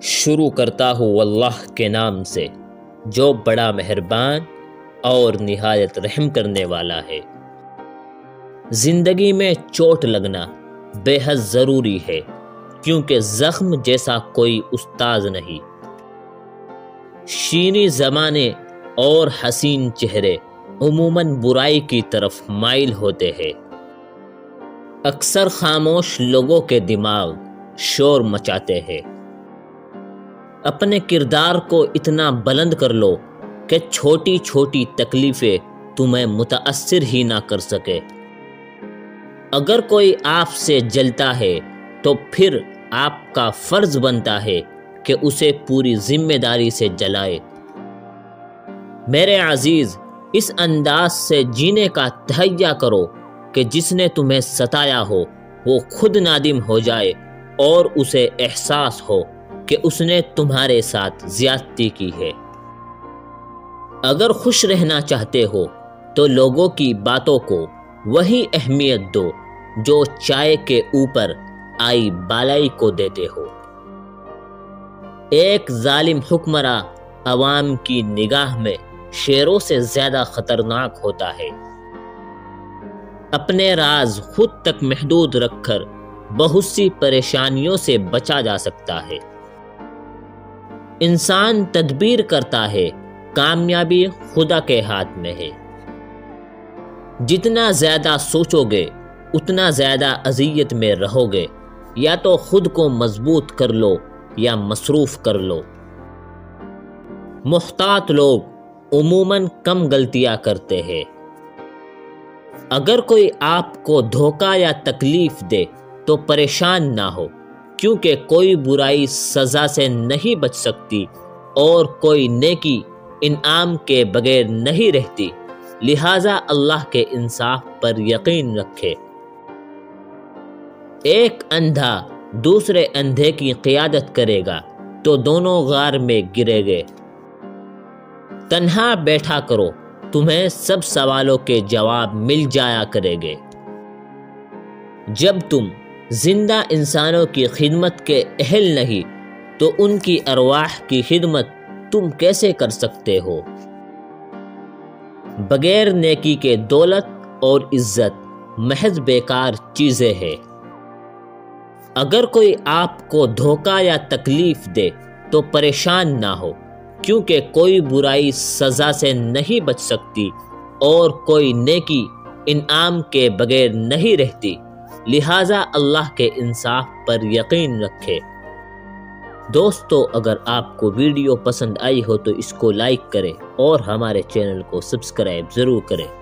شروع کرتا ہوں اللہ کے نام سے جو بڑا مہربان اور نہایت رحم کرنے والا ہے۔ زندگی میں چوٹ لگنا بے حد ضروری ہے، کیونکہ زخم جیسا کوئی استاذ نہیں۔ شیریں زمانے اور حسین چہرے عموماً برائی کی طرف مائل ہوتے ہیں۔ اکثر خاموش لوگوں کے دماغ شور مچاتے ہیں۔ اپنے کردار کو اتنا بلند کر لو کہ چھوٹی چھوٹی تکلیفیں تمہیں متاثر ہی نہ کر سکے۔ اگر کوئی آپ سے جلتا ہے تو پھر آپ کا فرض بنتا ہے کہ اسے پوری ذمہ داری سے جلائے۔ میرے عزیز، اس انداز سے جینے کا تہیہ کرو کہ جس نے تمہیں ستایا ہو وہ خود نادم ہو جائے اور اسے احساس ہو کہ اس نے تمہارے ساتھ زیادتی کی ہے۔ اگر خوش رہنا چاہتے ہو تو لوگوں کی باتوں کو وہی اہمیت دو جو چائے کے اوپر آئی بالائی کو دیتے ہو۔ ایک ظالم حکمراں عوام کی نگاہ میں شیروں سے زیادہ خطرناک ہوتا ہے۔ اپنے راز خود تک محدود رکھ کر بہت سی پریشانیوں سے بچا جا سکتا ہے۔ انسان تدبیر کرتا ہے، کامیابی خدا کے ہاتھ میں ہے۔ جتنا زیادہ سوچو گے اتنا زیادہ اذیت میں رہو گے۔ یا تو خود کو مضبوط کر لو یا مصروف کر لو۔ محتاط لوگ عموماً کم غلطیاں کرتے ہیں۔ اگر کوئی آپ کو دھوکہ یا تکلیف دے تو پریشان نہ ہو، کیونکہ کوئی برائی سزا سے نہیں بچ سکتی اور کوئی نیکی انعام کے بغیر نہیں رہتی، لہٰذا اللہ کے انصاف پر یقین رکھے۔ ایک اندھا دوسرے اندھے کی قیادت کرے گا تو دونوں غار میں گریں گے۔ تنہا بیٹھا کرو، تمہیں سب سوالوں کے جواب مل جایا کرے گے۔ جب تم زندہ انسانوں کی خدمت کے اہل نہیں تو ان کی ارواح کی خدمت تم کیسے کر سکتے ہو؟ بغیر نیکی کے دولت اور عزت محض بیکار چیزیں ہیں۔ اگر کوئی آپ کو دھوکہ یا تکلیف دے تو پریشان نہ ہو، کیونکہ کوئی برائی سزا سے نہیں بچ سکتی اور کوئی نیکی انعام کے بغیر نہیں رہتی، لہٰذا اللہ کے انصاف پر یقین رکھے۔ دوستو، اگر آپ کو ویڈیو پسند آئی ہو تو اس کو لائک کریں اور ہمارے چینل کو سبسکرائب ضرور کریں۔